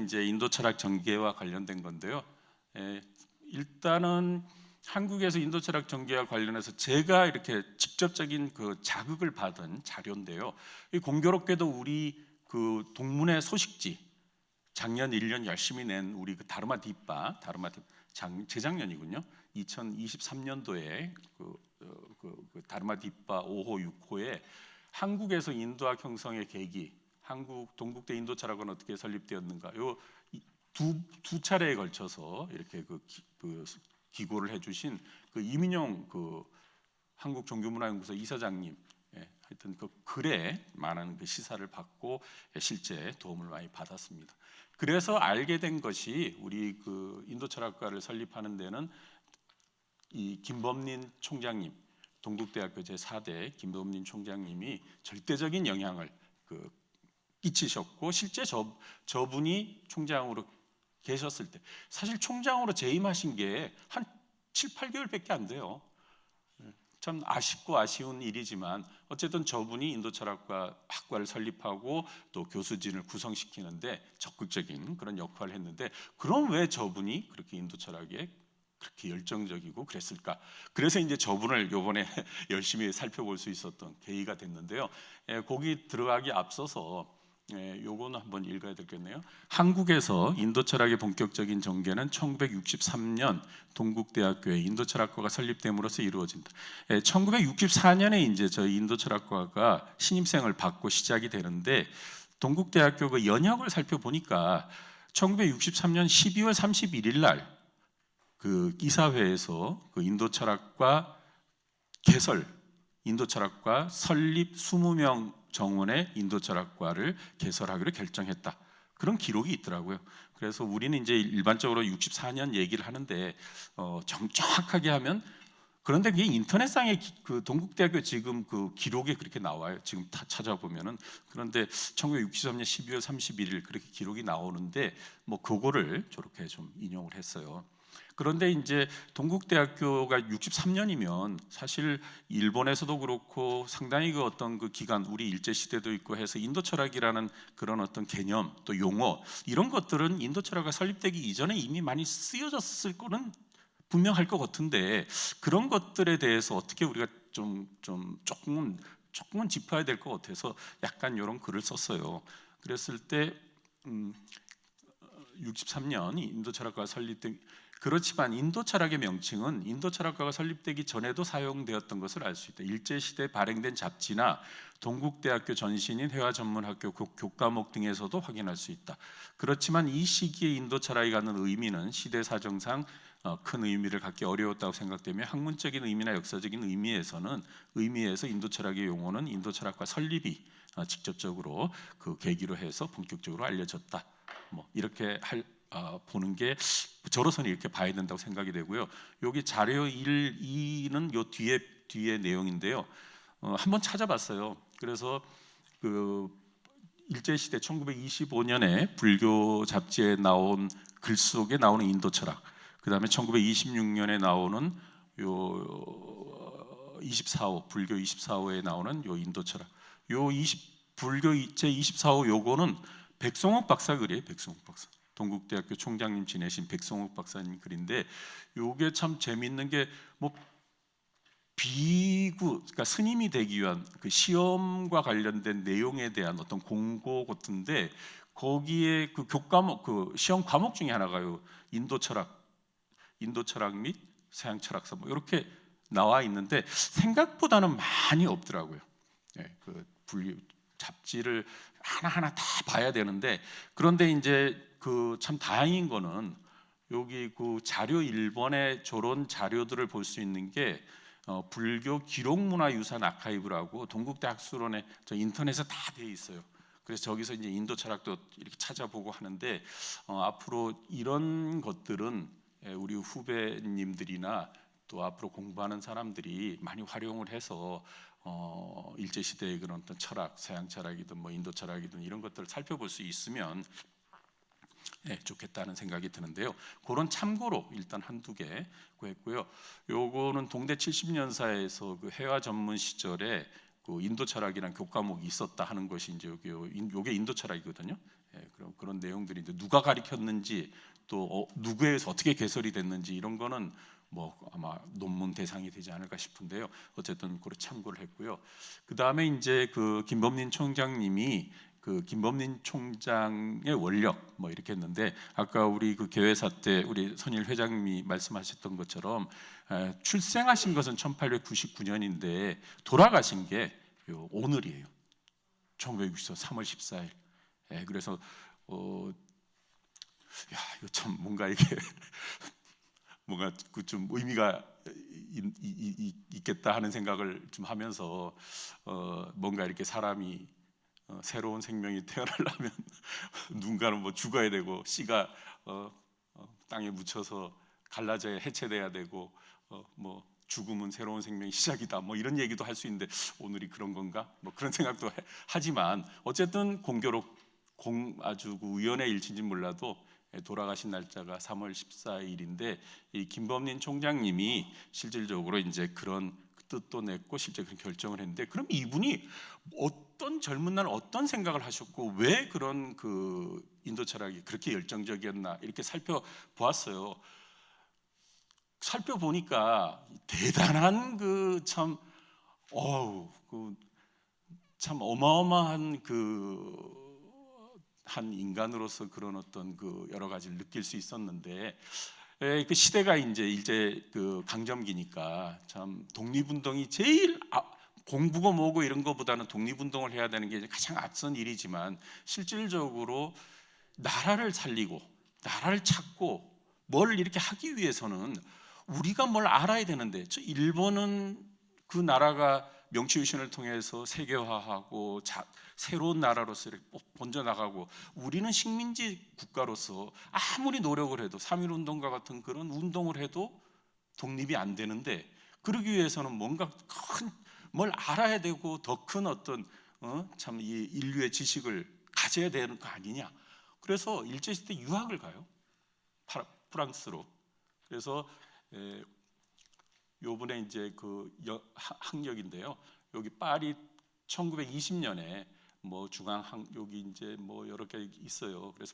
이제 인도 철학 전개와 관련된 건데요. 일단은 한국에서 인도 철학 전개와 관련해서 제가 이렇게 직접적인 그 자극을 받은 자료인데요. 공교롭게도 우리 그 동문회 소식지 작년 1년 열심히 낸 우리 그 다르마디빠 재작년이군요. 2023년도에 그 다르마디빠 5호 6호에 한국에서 인도학 형성의 계기, 한국 동국대 인도 철학은 어떻게 설립되었는가, 요 두 차례에 걸쳐서 이렇게 기고를 해주신 그 이민용 그 한국 종교문화연구소 이사장님, 하여튼 그 글에 많은 그 시사를 받고 실제 도움을 많이 받았습니다. 그래서 알게 된 것이 우리 그 인도철학과를 설립하는 데는 이 김범린 총장님, 동국대학교 제4대 김범린 총장님이 절대적인 영향을 끼치셨고, 실제 저분이 총장으로 계셨을 때 사실 총장으로 재임하신 게 한 7, 8개월밖에 안 돼요. 참 아쉽고 아쉬운 일이지만 어쨌든 저분이 인도철학과 학과를 설립하고 또 교수진을 구성시키는데 적극적인 그런 역할을 했는데, 그럼 왜 저분이 그렇게 인도철학에 그렇게 열정적이고 그랬을까? 그래서 이제 저분을 이번에 열심히 살펴볼 수 있었던 계기가 됐는데요. 거기 들어가기 앞서서 요거는 한번 읽어야 되겠네요. 한국에서 인도철학의 본격적인 전개는 1963년 동국대학교의 인도철학과가 설립됨으로써 이루어진다. 1964년에 이제 저희 인도철학과가 신입생을 받고 시작이 되는데, 동국대학교 그 연혁을 살펴보니까 1963년 12월 31일 날 그 이사회에서 그 인도철학과 개설, 인도철학과 설립 20명 정원의 인도철학과를 개설하기로 결정했다. 그런 기록이 있더라고요. 그래서 우리는 이제 일반적으로 64년 얘기를 하는데 정확하게 하면, 그런데 그게 인터넷상에 그 동국대학교 지금 그 기록에 그렇게 나와요. 지금 다 찾아보면은. 그런데 1963년 12월 31일 그렇게 기록이 나오는데 뭐 그거를 저렇게 좀 인용을 했어요. 그런데 이제 동국대학교가 63년이면 사실 일본에서도 그렇고 상당히 그 어떤 그 기간, 우리 일제 시대도 있고 해서 인도철학이라는 그런 어떤 개념 또 용어 이런 것들은 인도철학이 설립되기 이전에 이미 많이 쓰여졌을 거는 분명할 것 같은데, 그런 것들에 대해서 어떻게 우리가 조금은 짚어야 될 것 같아서 약간 이런 글을 썼어요. 그랬을 때 63년 인도철학과가 설립된, 그렇지만 인도철학의 명칭은 인도철학과가 설립되기 전에도 사용되었던 것을 알 수 있다. 일제시대에 발행된 잡지나 동국대학교 전신인 회화전문학교 교과목 등에서도 확인할 수 있다. 그렇지만 이 시기에 인도철학이 갖는 의미는 시대사정상 큰 의미를 갖기 어려웠다고 생각되며, 학문적인 의미나 역사적인 의미에서 인도철학의 용어는 인도철학과 설립이 직접적으로 그 계기로 해서 본격적으로 알려졌다. 뭐 이렇게 보는 게 저로서는 이렇게 봐야 된다고 생각이 되고요. 여기 자료 1, 2는 요 뒤에 내용인데요. 한번 찾아봤어요. 그래서 그 일제시대 1925년에 불교 잡지에 나온 글 속에 나오는 인도철학, 그 다음에 1926년에 나오는 요 24호 불교 24호에 나오는 요 인도철학, 불교 제 24호 요거는 백송옥 박사 글이에요. 백송옥 박사, 동국대학교 총장님 지내신 백송옥 박사님 글인데, 요게 참 재밌는 게 뭐 그러니까 스님이 되기 위한 그 시험과 관련된 내용에 대한 어떤 공고 같은데, 거기에 그 교과목 그 시험 과목 중에 하나가요. 인도철학 및 서양철학사 뭐 이렇게 나와 있는데 생각보다는 많이 없더라고요. 그 분류 잡지를 하나하나 다 봐야 되는데, 그런데 이제 그 참 다행인 거는 여기 그 자료 1번의 저런 자료들을 볼 수 있는 게 불교 기록문화유산 아카이브라고 동국대 학술원에 저 인터넷에 다 돼 있어요. 그래서 저기서 이제 인도 철학도 이렇게 찾아보고 하는데, 앞으로 이런 것들은 우리 후배님들이나 또 앞으로 공부하는 사람들이 많이 활용을 해서 일제 시대의 그런 어떤 철학, 서양 철학이든 뭐 인도 철학이든 이런 것들을 살펴볼 수 있으면 좋겠다는 생각이 드는데요. 그런 참고로 일단 한두 개 구했고요. 요거는 동대 70년사에서 그 회화 전문 시절에 그 인도 철학이라는 교과목이 있었다 하는 것이 이제 요게 인도 철학이거든요. 그런 내용들이 이제 누가 가르쳤는지 또 누구에 의해서 어떻게 개설이 됐는지 이런 거는 뭐 아마 논문 대상이 되지 않을까 싶은데요. 어쨌든 그걸 참고를 했고요. 그 다음에 이제 그 김범린 총장님이 그 김범린 총장의 원력 뭐 이렇게 했는데 아까 우리 그 개회사 때 우리 선일 회장님이 말씀하셨던 것처럼 출생하신 것은 1899년인데 돌아가신 게 오늘이에요. 1964 3월 14일. 그래서 이거 참 뭔가 이게 뭔가 그 좀 의미가 있겠다 하는 생각을 좀 하면서 뭔가 이렇게 사람이 새로운 생명이 태어나려면 누군가는 뭐 죽어야 되고 씨가 땅에 묻혀서 갈라져야 해체돼야 되고 뭐 죽음은 새로운 생명의 시작이다 뭐 이런 얘기도 할 수 있는데 오늘이 그런 건가 뭐 그런 생각도 하지만 어쨌든 아주 우연의 일치인지 몰라도 돌아가신 날짜가 3월 14일인데 이 김범린 총장님이 실질적으로 이제 그런 뜻도 냈고 실제 그런 결정을 했는데 그럼 이분이 어떤 젊은 날 어떤 생각을 하셨고 왜 그런 그 인도 철학이 그렇게 열정적이었나 이렇게 살펴보았어요. 살펴보니까 대단한 그 참 참 어마어마한 한 인간으로서 그런 어떤 그 여러 가지를 느낄 수 있었는데 그 시대가 이제 그 강점기니까 참 독립운동이 제일 공부고 뭐고 이런 것보다는 독립운동을 해야 되는 게 가장 앞선 일이지만 실질적으로 나라를 살리고 나라를 찾고 뭘 이렇게 하기 위해서는 우리가 뭘 알아야 되는데 일본은 그 나라가 명치유신을 통해서 세계화하고 새로운 나라로서 이렇게 번져나가고 우리는 식민지 국가로서 아무리 노력을 해도 3.1운동과 같은 그런 운동을 해도 독립이 안 되는데 그러기 위해서는 뭔가 뭘 알아야 되고 더 큰 어떤 참 이 인류의 지식을 가져야 되는 거 아니냐. 그래서 일제시대 유학을 가요. 프랑스로. 그래서 요번에 이제 그 학력인데요. 여기 파리 1920년에 뭐 여기 이제 뭐 여러 개 있어요. 그래서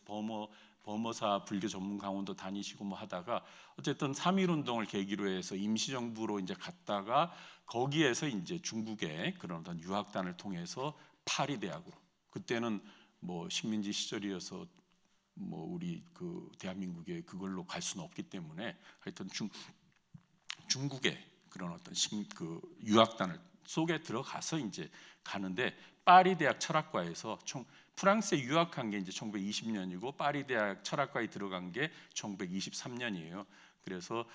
버머사 불교 전문 강원도 다니시고 뭐 하다가 어쨌든 3.1 운동을 계기로 해서 임시정부로 이제 갔다가 거기에서 이제 중국의 그런 어떤 유학단을 통해서 파리 대학으로 그때는 뭐 식민지 시절이어서 뭐 우리 그 대한민국에 그걸로 갈 수는 없기 때문에 하여튼 중국의 그런 어떤 그 유학단을 속에 들어가서 이제 가는데 파리 대학 철학과에서 프랑스에 유학한 게 이제 1920년이고 파리 대학 철학과에 들어간 게 1923년이에요. 그래서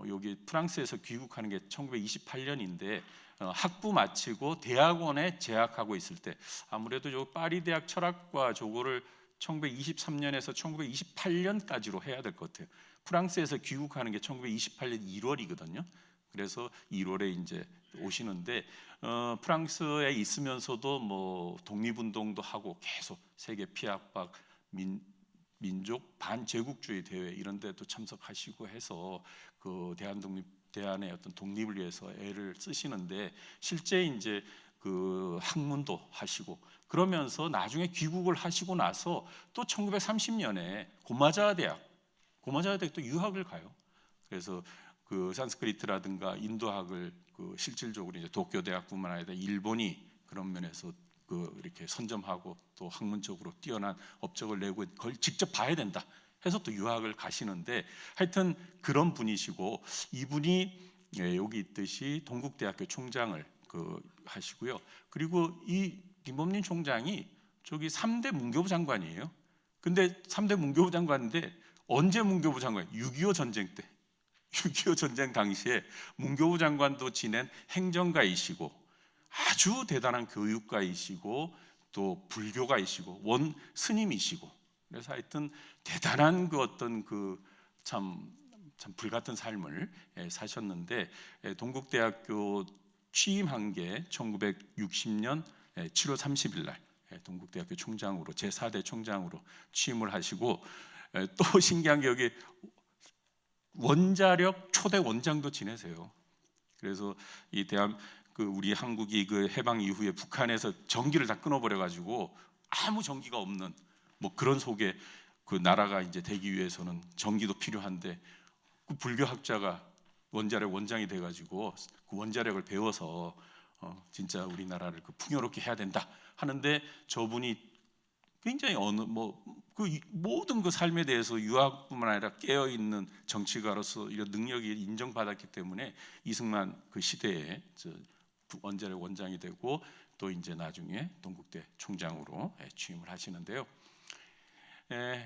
여기 프랑스에서 귀국하는 게 1928년인데 학부 마치고 대학원에 재학하고 있을 때 아무래도 요 파리 대학 철학과 저거를 1923년에서 1928년까지로 해야 될 것 같아요. 프랑스에서 귀국하는 게 1928년 1월이거든요. 그래서 1월에 이제 오시는데 프랑스에 있으면서도 뭐 독립운동도 하고 계속 세계 피압박 민족 반제국주의 대회 이런 데도 참석하시고 해서 그 대한의 어떤 독립을 위해서 애를 쓰시는데 실제 이제 그 학문도 하시고 그러면서 나중에 귀국을 하시고 나서 또 1930년에 고마자 대학도 유학을 가요. 그래서 그 산스크리트라든가 인도학을 그 실질적으로 이제 도쿄 대학뿐만 아니라 일본이 그런 면에서 그 이렇게 선점하고 또 학문적으로 뛰어난 업적을 내고 그걸 직접 봐야 된다 해서 또 유학을 가시는데 하여튼 그런 분이시고 이분이 여기 있듯이 동국대학교 총장을 하시고요. 그리고 이 김범린 총장이 저기 3대 문교부 장관이에요. 근데 3대 문교부 장관인데 언제 문교부 장관? 6.25 전쟁 때. 6.25 전쟁 당시에 문교부 장관도 지낸 행정가이시고 아주 대단한 교육가이시고 또 불교가이시고 원 스님이시고 그래서 하여튼 대단한 그 어떤 그 참 불같은 삶을 사셨는데 동국대학교 취임한 게 1960년 7월 30일 날 동국대학교 총장으로 제4대 총장으로 취임을 하시고 또 신기한 게 여기 원자력 초대 원장도 지내세요. 그래서 이 우리 한국이 그 해방 이후에 북한에서 전기를 다 끊어버려 가지고 아무 전기가 없는 뭐 그런 속에 그 나라가 이제 되기 위해서는 전기도 필요한데 그 불교학자가 원장이 돼가지고 그 원자력을 배워서 진짜 우리나라를 그 풍요롭게 해야 된다 하는데 저분이 굉장히 그 모든 그 삶에 대해서 유학뿐만 아니라 깨어 있는 정치가로서 이런 능력이 인정받았기 때문에 이승만 그 시대에 원자력 원장이 되고 또 이제 나중에 동국대 총장으로 취임을 하시는데요.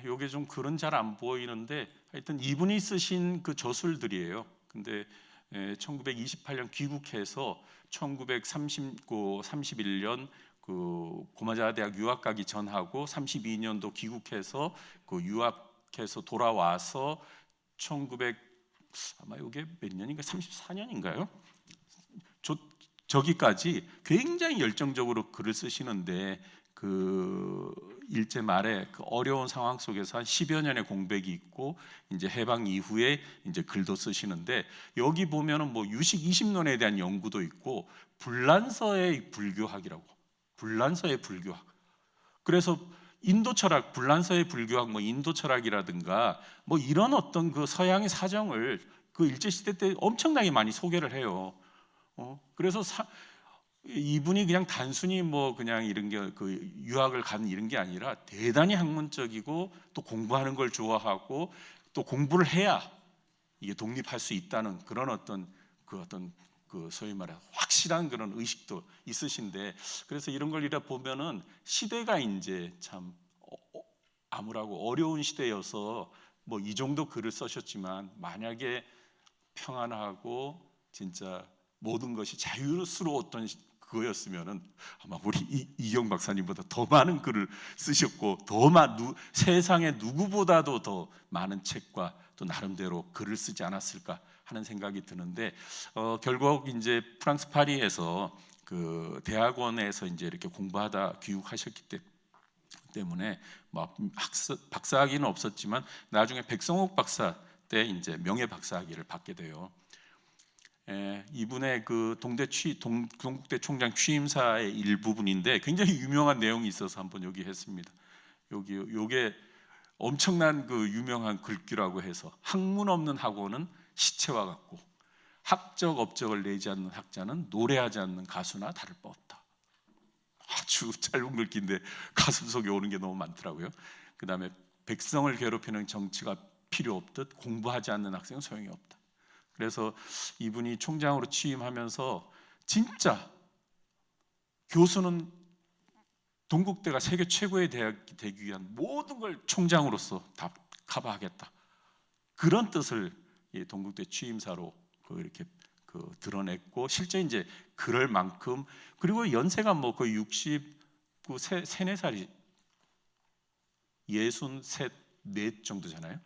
요게 좀 글은 잘 안 보이는데 하여튼 이분이 쓰신 그 저술들이에요. 근데 1928년 귀국해서 1931년 그 고마자 대학 유학 가기 전하고 32년도 귀국해서 그 유학해서 돌아와서 1900 아마 이게 몇 년인가 34년인가요? 저기까지 굉장히 열정적으로 글을 쓰시는데 그 일제 말에 그 어려운 상황 속에서 한 10여 년의 공백이 있고 이제 해방 이후에 이제 글도 쓰시는데 여기 보면은 뭐 유식 20논에 대한 연구도 있고 불란서의 불교학이라고 불란서의 불교학 그래서 인도 철학 불란서의 불교학 뭐 인도 철학이라든가 뭐 이런 어떤 그 서양의 사정을 그 일제 시대 때 엄청나게 많이 소개를 해요. 그래서 이분이 그냥 단순히 뭐 그냥 이런 게 그 유학을 간 이런 게 아니라 대단히 학문적이고 또 공부하는 걸 좋아하고 또 공부를 해야 이게 독립할 수 있다는 그런 어떤 그 소위 말해 확실한 그런 의식도 있으신데 그래서 이런 걸 이래 보면은 시대가 이제 참 암울하고 어려운 시대여서 뭐 이 정도 글을 쓰셨지만 만약에 평안하고 진짜 모든 것이 자유스러웠던 그거였으면은 아마 우리 이경 박사님보다 더 많은 글을 쓰셨고 세상에 누구보다도 더 많은 책과 또 나름대로 글을 쓰지 않았을까 하는 생각이 드는데 결국 이제 프랑스 파리에서 그 대학원에서 이제 이렇게 공부하다 귀국하셨기 때문에 뭐 박사학위는 없었지만 나중에 백성옥 박사 때 이제 명예 박사학위를 받게 돼요. 이분의 그 동국대 총장 취임사의 일부분인데 굉장히 유명한 내용이 있어서 한번 여기 했습니다. 요게 엄청난 그 유명한 글귀라고 해서 학문 없는 학원은 시체와 같고 학적 업적을 내지 않는 학자는 노래하지 않는 가수나 다를 바 없다. 아주 짧은 글귀인데 가슴 속에 오는 게 너무 많더라고요. 그 다음에 백성을 괴롭히는 정치가 필요 없듯 공부하지 않는 학생은 소용이 없다. 그래서 이분이 총장으로 취임하면서 진짜 교수는 동국대가 세계 최고의 대학이 되기 위한 모든 걸 총장으로서 다 커버하겠다. 그런 뜻을 동국대 취임사로 이렇게 드러냈고 실제 이제 그럴 만큼 그리고 연세가 뭐 거의 69, 3, 4살이 63, 4 정도잖아요.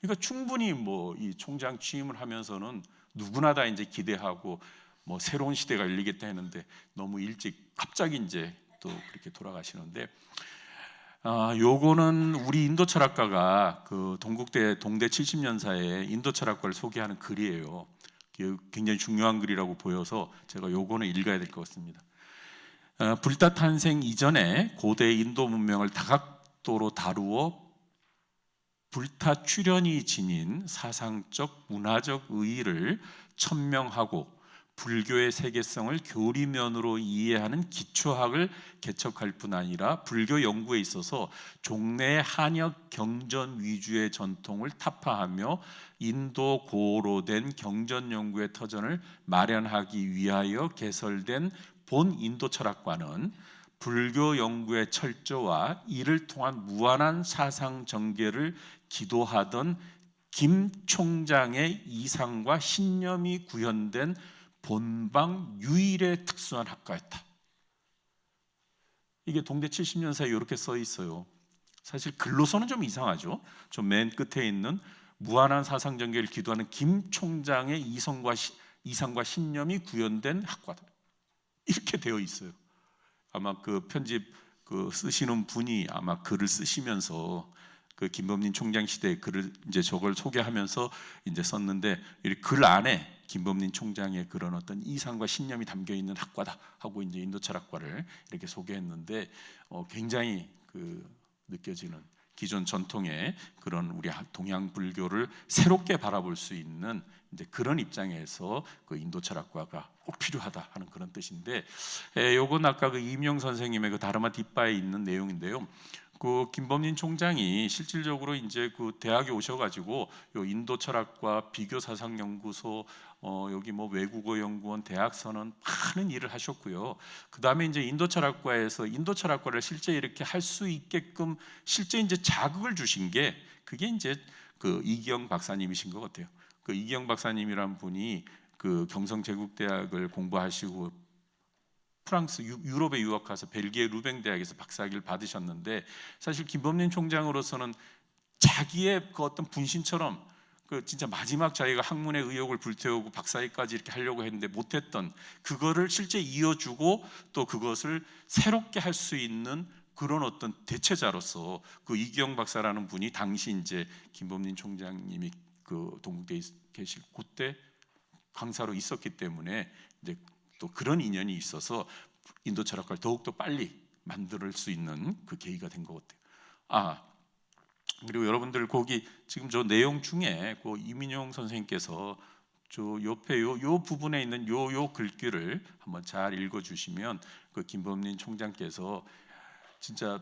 그러니까 충분히 뭐 이 총장 취임을 하면서는 누구나 다 이제 기대하고 뭐 새로운 시대가 열리겠다 했는데 너무 일찍 갑자기 이제 또 그렇게 돌아가시는데 요거는 우리 인도 철학가가 그 동국대 동대 70년사에 인도 철학과를 소개하는 글이에요. 굉장히 중요한 글이라고 보여서 제가 요거는 읽어야 될 것 같습니다. 불타 탄생 이전에 고대 인도 문명을 다각도로 다루어 불타 출현이 지닌 사상적 문화적 의의를 천명하고 불교의 세계성을 교리면으로 이해하는 기초학을 개척할 뿐 아니라 불교 연구에 있어서 종래의 한역 경전 위주의 전통을 타파하며 인도 고어로 된 경전 연구의 터전을 마련하기 위하여 개설된 본 인도 철학과는 불교 연구의 철저와 이를 통한 무한한 사상 전개를 기도하던 김 총장의 이상과 신념이 구현된 본방 유일의 특수한 학과였다. 이게 동대 70년사에 이렇게 써 있어요. 사실 글로서는 좀 이상하죠. 좀 맨 끝에 있는 무한한 사상 전개를 기도하는 김 총장의 이상과 신념이 구현된 학과다. 이렇게 되어 있어요. 아마 그 편집 쓰시는 분이 아마 글을 쓰시면서 그 김범린 총장 시대의 글을 이제 저걸 소개하면서 이제 썼는데 이 글 안에 김범린 총장의 그런 어떤 이상과 신념이 담겨 있는 학과다 하고 이제 인도 철학과를 이렇게 소개했는데 굉장히 그 느껴지는 기존 전통의 그런 우리 동양 불교를 새롭게 바라볼 수 있는 이제 그런 입장에서 그 인도 철학과가 꼭 필요하다 하는 그런 뜻인데, 요건 아까 그 이민영 선생님의 그 다르마 뒷바에 있는 내용인데요. 그 김범린 총장이 실질적으로 이제 그 대학에 오셔가지고 요 인도 철학과 비교 사상 연구소, 여기 뭐 외국어 연구원, 대학선언 많은 일을 하셨고요. 그 다음에 이제 인도 철학과에서 인도 철학과를 실제 이렇게 할 수 있게끔 실제 이제 자극을 주신 게 그게 이제 그 이기영 박사님이신 것 같아요. 그 이기영 박사님이란 분이 그 경성제국대학을 공부하시고 프랑스 유럽에 유학 가서 벨기에 루뱅 대학에서 박사학위를 받으셨는데, 사실 김범린 총장으로서는 자기의 그 어떤 분신처럼 그 진짜 마지막 자기가 학문의 의욕을 불태우고 박사학위까지 이렇게 하려고 했는데 못했던 그거를 실제 이어주고 또 그것을 새롭게 할 수 있는 그런 어떤 대체자로서 그 이기영 박사라는 분이 당시 이제 김범린 총장님이 그 동국대에 계실 그때 강사로 있었기 때문에 이제 또 그런 인연이 있어서 인도 철학과를 더욱더 빨리 만들 수 있는 그 계기가 된 것 같아요. 그리고 여러분들 거기 지금 저 내용 중에 그 이민용 선생님께서 저 옆에 요 부분에 있는 요 글귀를 한번 잘 읽어주시면 그 김범린 총장께서 진짜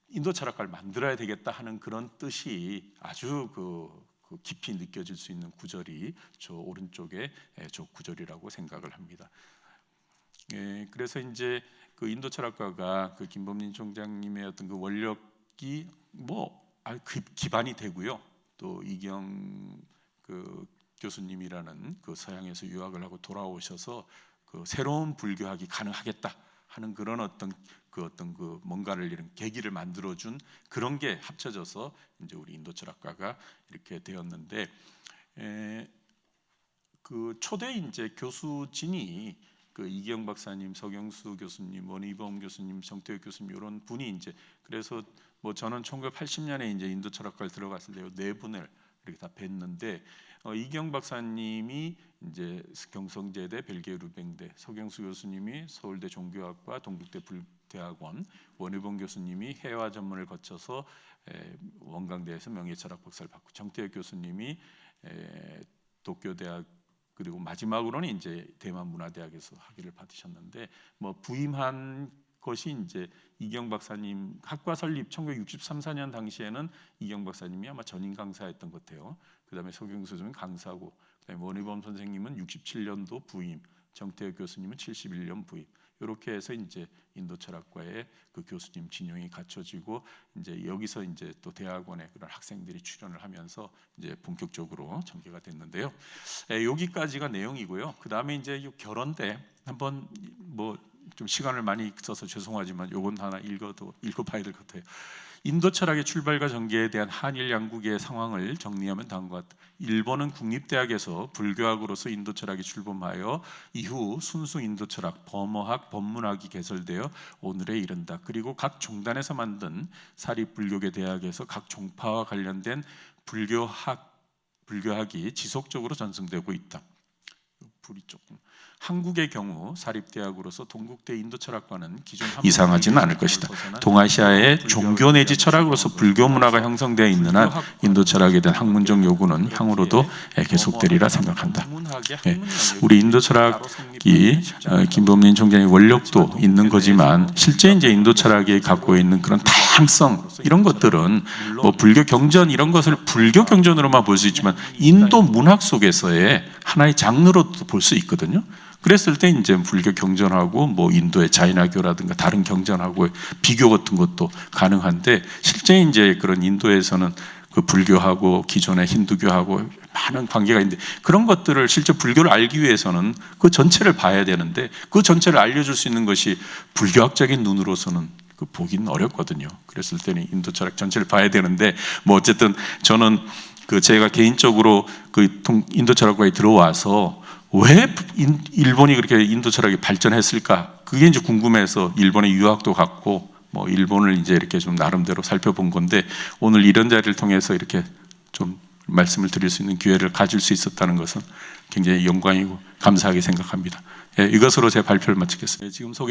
인도 철학과를 만들어야 되겠다 하는 그런 뜻이 아주 그 깊이 느껴질 수 있는 구절이 저 오른쪽에 저 구절이라고 생각을 합니다. 그래서 이제 그 인도 철학과가 그 김범린 총장님의 어떤 그 원력이 뭐 기반이 되고요. 또 이경 그 교수님이라는 그 서양에서 유학을 하고 돌아오셔서 그 새로운 불교학이 가능하겠다 하는 그런 어떤 그 뭔가를 이런 계기를 만들어준 그런 게 합쳐져서 이제 우리 인도 철학과가 이렇게 되었는데, 그 초대 이제 교수진이 그 이기영 박사님, 서경수 교수님, 원희범 교수님, 정태욱 교수님 이런 분이 이제, 그래서 뭐 저는 1980년에 이제 인도 철학과를 들어갔을 때 네 분을 이렇게 다 뵀는데, 이기영 박사님이 이제 경성제대, 벨기에 루뱅대, 서경수 교수님이 서울대 종교학과, 동국대 불대학원, 원희범 교수님이 해와 전문을 거쳐서 원광대에서 명예철학 박사를 받고, 정태혁 교수님이 도쿄대학, 그리고 마지막으로는 이제 대만문화대학에서 학위를 받으셨는데, 뭐 부임한 것이 이제 이경 박사님 학과 설립 1963, 4년 당시에는 이경 박사님이 아마 전임 강사였던 것 같아요. 그다음에 서경수 교수님 강사고, 그다음에 원희범 선생님은 67년도 부임, 정태혁 교수님은 71년 부임. 이렇게 해서 이제 인도 철학과의 그 교수님 진용이 갖춰지고, 이제 여기서 이제 또 대학원에 그런 학생들이 출연을 하면서 이제 본격적으로 전개가 됐는데요. 여기까지가 내용이고요. 그 다음에 이제 결혼대 한번 뭐 좀 시간을 많이 써서 죄송하지만 요건 하나 읽어봐야 될 것 같아요. 인도 철학의 출발과 전개에 대한 한일 양국의 상황을 정리하면 다음과 같다. 일본은 국립대학에서 불교학으로서 인도 철학이 출범하여 이후 순수 인도 철학, 범어학, 법문학이 개설되어 오늘에 이른다. 그리고 각 종단에서 만든 사립 불교계 대학에서 각 종파와 관련된 불교학이 지속적으로 전승되고 있다. 불이 조금. 한국의 경우 사립대학으로서 동국대 인도철학과는 기존 이상하지는 않을 것이다. 동아시아의 종교 내지 철학으로서 불교 문화가 형성되어 있는 한 인도철학에 대한 학문적 요구는 향후로도 계속되리라 생각한다. 우리 인도철학이 김범린 총장의 원력도 있는 거지만 실제 이제 인도철학이 갖고 있는 그런 다양성 이런 것들은 뭐 불교 경전 이런 것을 불교 경전으로만 볼 수 있지만 인도 문학 속에서의 하나의 장르로도 볼 수 있거든요. 그랬을 때 이제 불교 경전하고 뭐 인도의 자이나교라든가 다른 경전하고 비교 같은 것도 가능한데, 실제 이제 그런 인도에서는 그 불교하고 기존의 힌두교하고 많은 관계가 있는데, 그런 것들을 실제 불교를 알기 위해서는 그 전체를 봐야 되는데, 그 전체를 알려줄 수 있는 것이 불교학적인 눈으로서는 그 보기는 어렵거든요. 그랬을 때는 인도 철학 전체를 봐야 되는데, 뭐 어쨌든 저는 그 제가 개인적으로 그 인도 철학과에 들어와서 왜 일본이 그렇게 인도 철학이 발전했을까? 그게 이제 궁금해서 일본에 유학도 갔고 뭐 일본을 이제 이렇게 좀 나름대로 살펴본 건데, 오늘 이런 자리를 통해서 이렇게 좀 말씀을 드릴 수 있는 기회를 가질 수 있었다는 것은 굉장히 영광이고 감사하게 생각합니다. 이것으로 제 발표를 마치겠습니다. 지금 소개